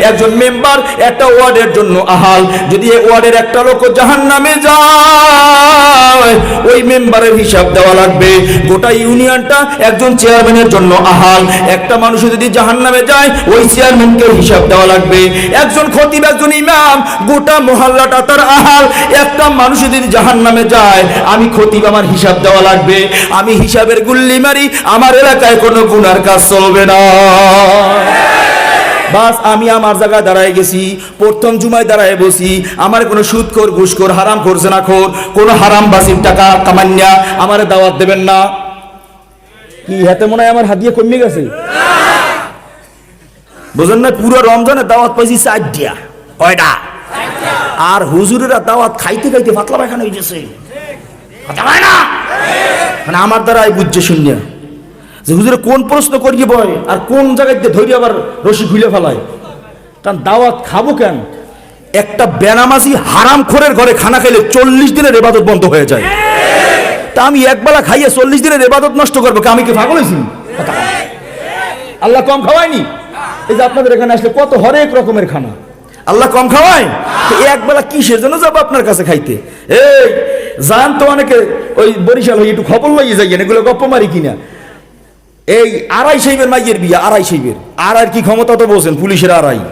একজন মেম্বার একটা ওয়ার্ডের জন্য আহাল, যদি এই ওয়ার্ডের একটা লোক জাহান্নামে যায় ওই মেম্বারের হিসাব দেওয়া লাগবে। গোটা ইউনিয়নটা একজন চেয়ারম্যানের জন্য আহাল, একটা মানুষ যদি জাহান্নামে যায় ওই চেয়ারম্যানকে হিসাব দেওয়া লাগবে। একজন খতিব, একজন ইমাম, গোটা মহল্লাটা তার আহাল। একটা মানুষ যদি জাহান্নামে যায়, আমি খতিব, আমার হিসাব দেওয়া লাগবে। আমি হিসাবের গুল্লি মারি, আমার এলাকায় কোনো গুনার কাজ চলবে না। বাস আমি আমার জায়গায় দাঁড়ায় গেছি, প্রথম জুমায় দাঁড়ায় বসি, আমার কোনো সুদখোর, ঘুষখোর, হারাম খোর, জেনাখোর, কোনো হারাম বাসির টাকা কামান্যা আমার দাওয়াত দেবেন না। কি হাতে মনে হয় আমার হাত দিয়ে কমে গেছে? বুঝলেন না? পুরো রমজানের দাওয়াত পাইছি 4টা। কয়টা? আর হুজুরেরা দাওয়াত খাইতে খাইতে পাতলা পায়খানা হয়ে গেছে, মানে আমার দ্বারা বুঝছে শূন্য যে হুজুরে কোন প্রশ্ন করিয়ে বয় আর কোন জায়গায় ধরে আবার রশি খুলে ফেলায়। কারণ দাওয়াত খাবো কেন? একটা বেনামাজি হারামখোরের ঘরে খানা খাইলে 40 দিনের ইবাদত বন্ধ হয়ে যায়। তা আমি একবেলা খাইয়ে 40 দিনের ইবাদত নষ্ট করবো, আমি কি পাগল হয়েছি? আল্লাহ কম খাওয়ায়নি? এই যে আপনাদের এখানে আসলে কত হরেক রকমের খানা, আল্লাহ কম খাওয়ায়? একবেলা কিসের জন্য যাবো আপনার কাছে খাইতে? এই জান তো অনেকে ওই বরিশাল হয়ে একটু খবর লইয়ে যাইয়েন, এগুলো গপ্প মারি কিনা। এই 2.5 সাইবের মাইয়ের বিয়া, 2.5 সাইবের, আর কি ক্ষমতা তো বলছেন পুলিশের 2.5।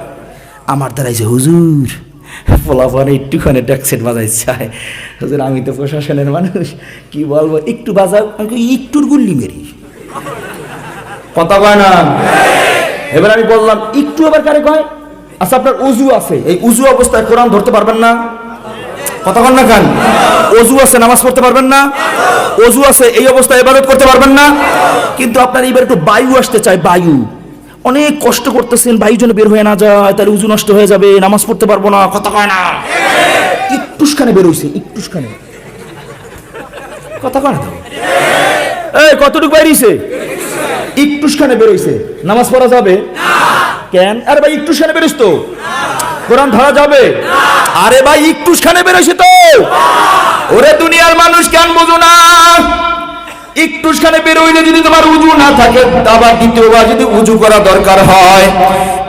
আমার দ্বারাইছে হুজুর পোলাপান একটুখানে ট্যাক্সেট বাজাই চায়। হুজুর আমি তো প্রশাসনের মানুষ, কি বলবো, একটু বাজাও। আমি একটুর গুল্লি মেরি, কথা কয় না। এবার আমি বললাম একটু, আবার কারে কয়? আচ্ছা আপনার উজু আছে, এই উজু অবস্থায় কোরআন ধরতে পারবেন না? কথা বল না কেন? অজু আছে, নামাজ পড়তে পারবেন না? অজু আছে, এই অবস্থায় ইবাদত করতে পারবেন না? কিন্তু আপনার এবার একটু বায়ু আসতে চায়, বায়ু অনেক কষ্ট করতেছেন, বায়ু যেন বের হয়ে না যায়, তাহলে উজু নষ্ট হয়ে যাবে, নামাজ পড়তে পারবো না। কথা কয় না? একটুখানে বের হইছে, একটুখানে, কথা কয় না? এই কতটুকু বাইরেছে? একটুখানে বের হইছে, নামাজ পড়া যাবে? কেন? আরে ভাই একটুখানে বেরোস তো, কোরআন ধরা যাবে? আরে ভাই একটুখানে বেরোইছে তো। ওরে দুনিয়ার মানুষ কেন বুঝো না? একটুখানে বের হইলে যদি তোমার উজু না থাকে, আবার দ্বিতীয়বার যদি উজু করা দরকার হয়,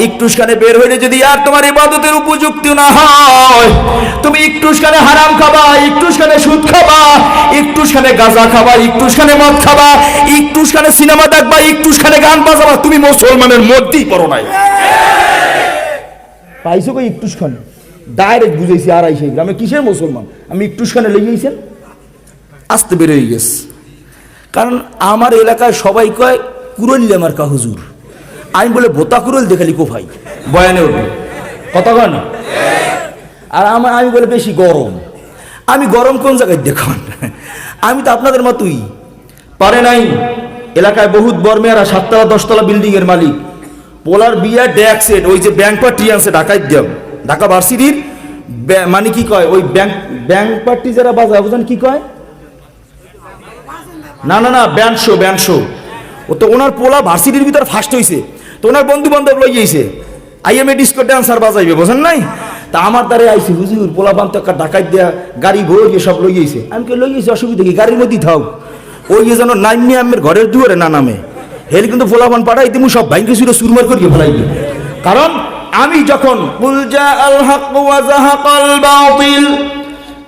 একটুখানে বের হইলে যদি আর তোমার ইবাদতের উপযুক্ত না হয়, তুমি একটুখানে হারাম খাবা, একটুখানে সুদ খাবা, একটুখানে গাঁজা খাবা, একটুখানে মদ খাবা, একটুখানে সিনেমা দেখবা, একটুখানে গান বাজাবা, তুমি মুসলমানের মধ্যেই পড়ো নাই। পাইছো কই একটুখানে? ডাইরেক্ট বুঝাইছি 2.5 সাইব। আমি কিসের মুসলমান? আমি একটুখানে লেগেছেন, আসতে বের হয়ে গেছে। কারণ আমার এলাকায় সবাই কয় কুরল্লে মার্কা হুজুর, আমি বলে ভোতা কুরল দেখালি কোফাই বয়ানে উঠবে, কথা কয় না? আর আমি বলে বেশি গরম। আমি গরম কোন জায়গায় দেখান? আমি তো আপনাদের মতোই, পারে নাই। এলাকায় বহুত বর্মেয়ারা 7 তলা 10 তলা বিল্ডিং এর মালিক, পোলার বিয়া ড্যাক্সেট, ওই যে ব্যাংক পার্টি আছে ঢাকায় দেব, ঢাকা ভার্সিটির মানে কি কয় ওই ব্যাংক পার্টি যারা বাজায় বুঝেন কি কয়? না না না, ব্যান্ড শো। ও তো ওনার পোলা ভার্সিটির ভিতরে ফার্স্ট হয়েছে, তো ওনার বন্ধু বান্ধব লই গেছে আইএমএ ডিস্কো ড্যান্সার বাজাইবে, বোঝেন নাই? তা আমার দ্বারে আইসি, হুজুর পোলা বান্ধব ঢাকায় দেয়া গাড়ি ভরে সব লই গেছে। আমি কে লই গেছি, অসুবিধা কি, গাড়ির মধ্যেই থাও, ওই যেন নাইমে আমের ঘরের দুয়ারে না নামে। হেলে কিন্তু পোলাপান পাঠাই তুমি সব ভাইকে সুরে সুরমার করিয়ে ফেলাইবে। কারণ আমি যখন কুল জাআল হক ওয়া যাহাকাল বাতিল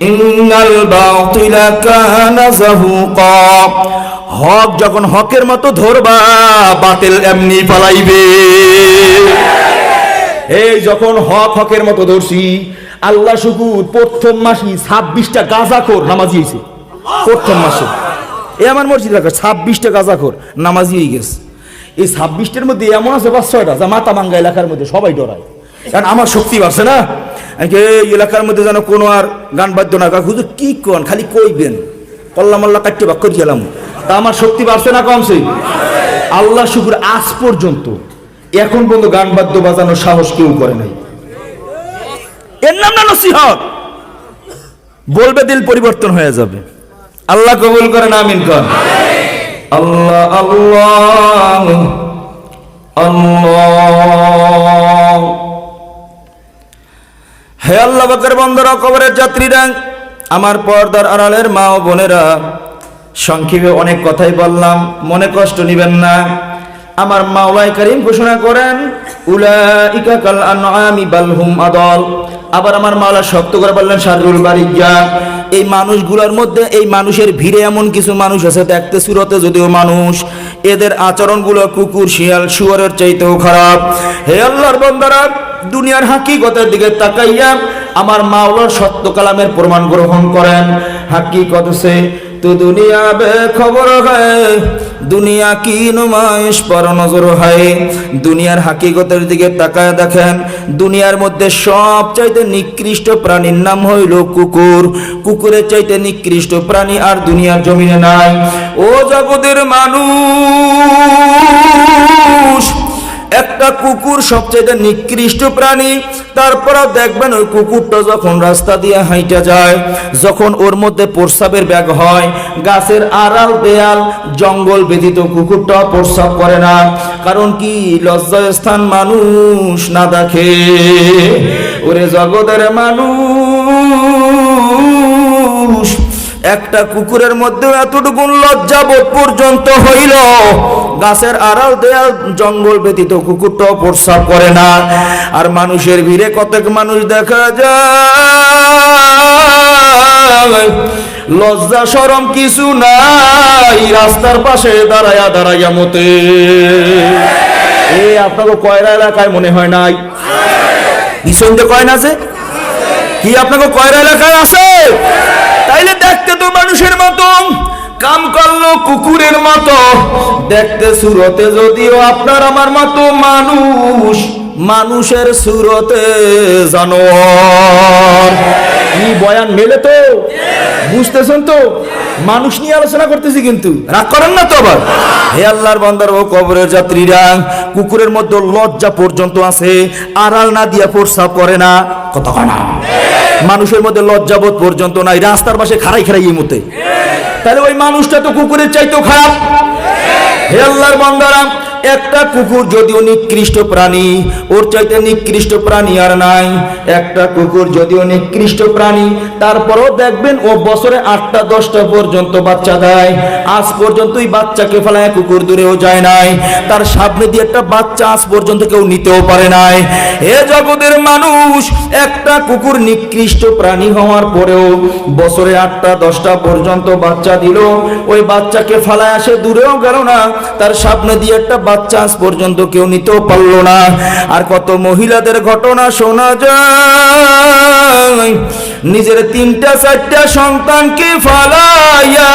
ইন্নাল বাতিলা কানা যাহুকা, হক যখন হকের মতো ধরবা, বাতিল এমনি পালাইবে। এই যখন হকের মতো ধরছি, আল্লাহ শুকুর, প্রথম মাসে 26টা গাঁজাখোর নামাজি হয়েছে। প্রথম মাসে এই আমার মসজিদ রাখা 26টা গাঁজাখোর নামাজি হয়ে গেছে। এই 26টার মধ্যে এমন আছে 5-6টা যা মাথা মাঙ্গা এলাকার মধ্যে সবাই ডরায়, কারণ আমার শক্তি বাড়ছে না। এই এলাকার মধ্যে যেন কোনো আর গান বাদ্য না, হুজুর কি কন, খালি কইবেন কল্লা মাল্লা কাটতে বাক করে গেলাম, তা আমার শক্তি বাড়ছে না কমছে? আল্লাহ শুকুর, আজ পর্যন্ত এখন পর্যন্ত গান বাদ্য বাজানোর সাহস কেউ করে নাই। এর নাম না নসিহত, বলবে দিল পরিবর্তন হয়ে যাবে। আল্লাহ কবুল করেন, আমিন কর। আল্লাহ আল্লাহ আল্লাহ। হে আল্লাহ পাকের বান্দারা, কবরের যাত্রীরা, আমার পর্দার আড়ালের মা ও বোনেরা, সংক্ষেপে অনেক কথাই বললাম, মনে কষ্ট নিবেন না। আমার মাওলাই কারীম ঘোষণা করেন, উলাইকা কাল আনআমি বাল হুম আদাল। আবার আমার মাওলা শক্ত করে বললেন, শাররুল বারিয়া, এই মানুষগুলোর মধ্যে, এই মানুষের ভিড়ে এমন কিছু মানুষ আছে, দেখতে সুরতে যদিও মানুষ, এদের আচরণগুলো কুকুর শিয়াল শুয়োরের চাইতেও খারাপ। হে আল্লাহর বান্দারা, দুনিয়ার হাকিকতের দিকে তাকাইয়া আমার মাওলার সত্য কালামের প্রমাণ গ্রহণ করেন। হাকিকত সে তো দুনিয়া বেখবর হয়, দুনিয়া কি নুমাইশ পর নজর হয়। দুনিয়ার হাকিকতের দিকে তাকায় দেখেন, দুনিয়ার মধ্যে সবচাইতে নিকৃষ্ট প্রাণীর নাম হইল কুকুর। কুকুরের চাইতে নিকৃষ্ট প্রাণী আর দুনিয়ার জমিনে নাই। ও জগতের মানুষ, একটা কুকুর সবচেয়ে নিকৃষ্ট প্রাণী। তারপর দেখবেন ওই কুকুরটা যখন রাস্তা দিয়ে হাইটা যায়, যখন ওর মধ্যে প্রস্রাবের ব্যাগ হয়, গাছের আড়াল দেয়াল জঙ্গল ব্যতীত কুকুরটা প্রস্রাব করে না। কারণ কি? লজ্জাস্থান মানুষ না দেখে। ওরে জগতের মানুষ, একটা কুকুরের মধ্যে এতটুকু লজ্জাবোধ পর্যন্ত হইল, গাছের আড়াল দেয়া জঙ্গল ব্যতীত কুকুরটাও প্রস্রাব করে না। আর মানুষের ভিড়ে কতক মানুষ দেখা যায় লজ্জা শরম কিছু নাই, রাস্তার পাশে দাঁড়াইয়া দাঁড়াইয়া মতে। আপনাকে কয়রা এলাকায় মনে হয় নাই? পিছন দিয়ে কয় না যে কি আপনাকে কয়রা এলাকায় আছে? তাইলে দেখতে তো মানুষের মতো, কাম করলো কুকুরের মতো, দেখতে সুরতে যদিও আপনার আমার মতো মানুষ, মানুষের সুরতে জানোয়ার। কি বয়ান মেলে তো? বুঝতেছেন তো? মানুষ নিয়ে আলোচনা করতেছি, কিন্তু রাগ করেন না তো আবার। হে আল্লাহর বান্দার ও কবরের যাত্রীরা, কুকুরের মধ্যে লজ্জা পর্যন্ত আছে, আড়াল না দিয়া প্রস্রাব করে না, কথা কয় না। মানুষের মধ্যে লজ্জাবোধ পর্যন্ত নাই, রাস্তার পাশে খাড়াই খাড়াই মতে। তাহলে ওই মানুষটা তো কুকুরের চাইতেও খারাপ। হে আল্লাহর বান্দারা, একটা কুকুর যদিও নিকৃষ্ট প্রাণী, ওর চাইতে নিকৃষ্ট প্রাণী আর নাই। একটা কুকুর যদিও নিকৃষ্ট প্রাণী, তারপরও দেখবেন ও বছরে 8টা 10টা পর্যন্ত বাচ্চা দেয়। আজ পর্যন্ত ওই বাচ্চাকে ফেলায় কুকুর দূরেও যায় নাই, তার সামনে দিয়ে একটা বাচ্চা আজ পর্যন্ত কেউ নিতেও পারে নাই। হে জগতের মানুষ, একটা কুকুর নিকৃষ্ট প্রাণী হওয়ার পরেও বছরে 8টা 10টা পর্যন্ত বাচ্চা দিল, ওই বাচ্চাকে ফেলায় আসে দূরেও গেল না, তার সামনে দিয়ে একটা বাচ্চা আজ পর্যন্ত কেউ নিতেও পারলো না। আর কত মহিলাদের ঘটনা শোনা যায়, নিজের 3টা 4টা সন্তানকে ফালাইয়া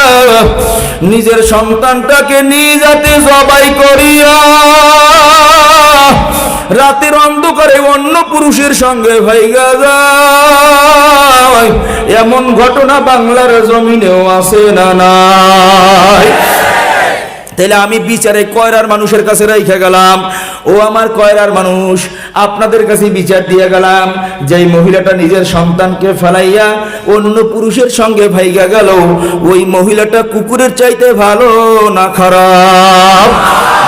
নিজের সন্তানটাকে নিজ হাতে জবাই করিয়া রাতের অন্ধকারে অন্য পুরুষের সঙ্গে ভাইগা যায়। এমন ঘটনা বাংলার জমিনেও আছে না নাই? তাহলে আমি বিচারে কয়রার মানুষের কাছে রেখে গেলাম, ও আমার কয়রার মানুষ, আপনাদের কাছে বিচার দিয়ে গেলাম, যেই মহিলাটা নিজের সন্তানকে ফেলাইয়া অন্য পুরুষের সঙ্গে ভাইগা গেল, ওই মহিলাটা কুকুরের চাইতে ভালো না খারাপ?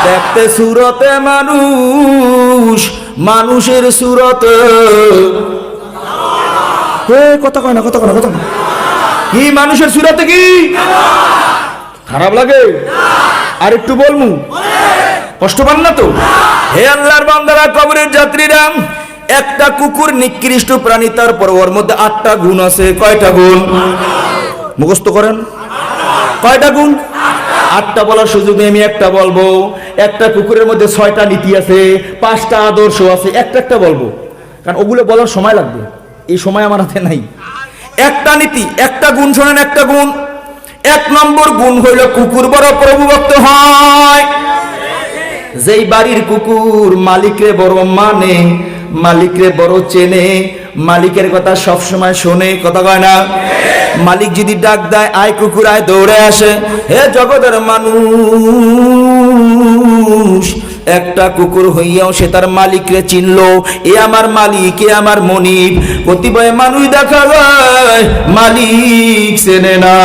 দেখতে সুরতে মানুষ, মানুষের সুরতে কথা কয় না, কথা কয় না, কথা কি মানুষের সুরতে কি খারাপ লাগে? আর একটু বলমু, কষ্ট পান না তো? হে আল্লাহর বান্দারা, কবরের যাত্রীরা, একটা কুকুর নিকৃষ্ট প্রাণী, তারপর ওর মধ্যে 8টা গুণ আছে। কয়টা গুণ মুখস্থ করেন? কয়টা গুণ? 8টা বলার সুযোগ নেই, আমি একটা বলবো। একটা কুকুরের মধ্যে 6টা নীতি আছে, 5টা আদর্শ আছে, একটা বলবো, কারণ ওগুলো বলার সময় লাগবে, এই সময় আমার হাতে নাই। একটা নীতি, একটা গুণ শোনেন। একটা গুণ, 1 নম্বর গুণ হইল কুকুর বড় প্রভুভক্ত হয়। যেই বাড়ির কুকুর মালিকরে বড় মানে, মালিকরে বড় চেনে, মালিকের কথা সব সময় শোনে, কথা কয় না? মালিক যদি ডাক দেয় আয় কুকুর আয়, দৌড়ে আসে। হে জগতের মানুষ, একটা কুকুর হইয়াও সে তার মালিকরে চিনলো, এ আমার মালিক, এ আমার মনিব। কতিপয় মানুষ দেখা যায় মালিক চেনে না।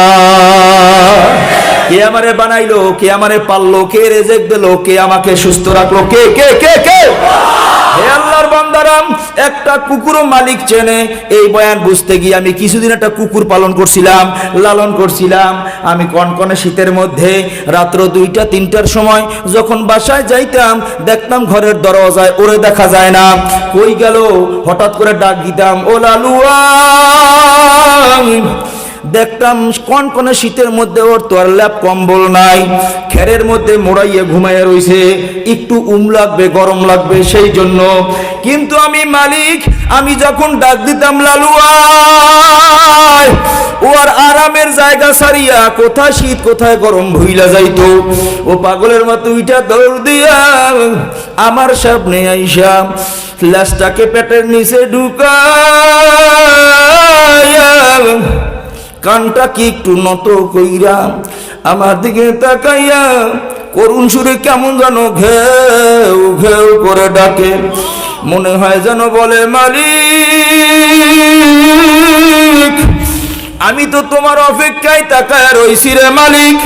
কে আমারে বানাইলো, কে আমারে পাললো, কে রেজেক দিলো, কে আমাকে সুস্থ রাখলো, কে কে কে কে? হে আল্লাহর বান্দারা, একটা কুকুরও মালিক চেনে। এই বয়ান বুঝতে গিয়ে আমি কিছুদিন একটা কুকুর পালন করছিলাম, লালন করছিলাম। আমি কনকনে শীতের মধ্যে রাত্র 2টা 3টার সময় যখন বাসায় যাইতাম, দেখতাম ঘরের দরজায় ওরে দেখা যায় না, কই গেল? হঠাৎ করে ডাক দিতাম, ও লালুয়া। দেখতাম কনকনে শীতের মধ্যে ওর তো আর ল্যাপ কম্বল নাই, খেরের মধ্যে মোড়াইয়ে ঘুমাইয়া রইছে, একটু লাগবে, গরম লাগবে সেই জন্য। কিন্তু আমি মালিক, আমি যখন ডাক দিতাম লালুয়া, ও আর আরামের জায়গা ছাড়িয়া কোথায় শীত কোথায় গরম ভুইলা যাইতো। ও পাগলের মতো উইটা দৌড় দিয়া আমার সামনে আইসা ল্যাসটাকে পেটের নিচে ঢুকাইয়া কানটা কি একটু নত কইরা আমার দিকে তাকাইয়া করুণ সুরে কেমন যেন ঘেউ ঘেউ করে ডাকে। মনে হয় যেন বলে, মালিক আমি তো তোমার অপেক্ষায় তাকায় রইছি রে মালিক,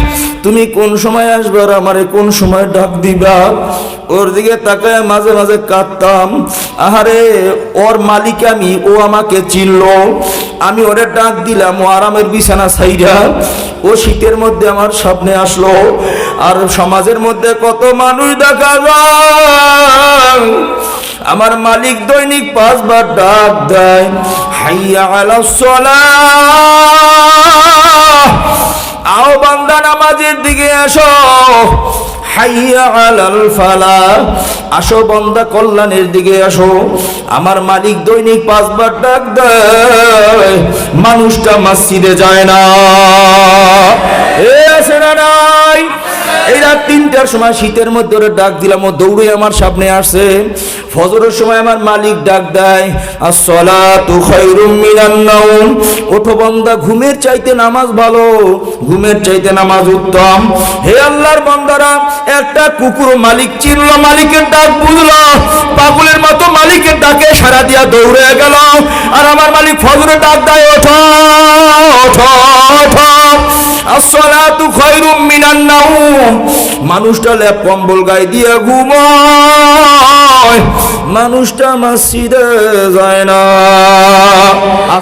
তুমি কোন সময় আসবে আর আমারে কোন সময় ডাক দিবা। ওর দিকে তাকায় মাঝে মাঝে কাঁদতাম। আহারে, ওর মালিক আমি, ও আমাকে চিনলো, আমি ওরে ডাক দিলাম, ও আরামের বিছানা ছাইরা ও শীতের মধ্যে আমার সামনে আসলো। আর সমাজের মধ্যে কত মানুষ দেখা যায়, আমার মালিক দৈনিক 5 বার ডাক দেয়, হাইয়া আলাস সালাহ, আও বান্দা নামাজের দিকে আসো, হাইয়া আলাল ফালাহ, আসো বান্দা কল্যাণের দিকে আসো। আমার মালিক দৈনিক 5 বার ডাক দেয়, মানুষটা মসজিদে যায় না। এ আছে না নাই? এই রাত 3টার সময় শীতের মধ্যে ওরে ডাক দিলাম, ও দৌড়ে আমার সামনে আসছে। ফজরের সময় আমার মালিক ডাক দেয়, আসসালাতু খায়রুম মিনান নাওম, ওঠো বান্দা, ঘুমের চাইতে নামাজ ভালো, ঘুমের চাইতে নামাজ উত্তম। হে আল্লাহর বান্দারা, একটা কুকুর মালিক চিনলো, মালিকের ডাক বুঝলো, পাগলের মতো মালিকের ডাকে সাড়া দিয়া দৌড়ে গেল। আর আমার মালিক ফজরে ডাক দেয়, ওঠো ওঠো ওঠো, আসসালাতু খায়রুম মিনান নাওম, মানুষটা লেপ কম্বল গায়ে দিয়ে ঘুমায়, মানুষটা মসজিদে যায় না।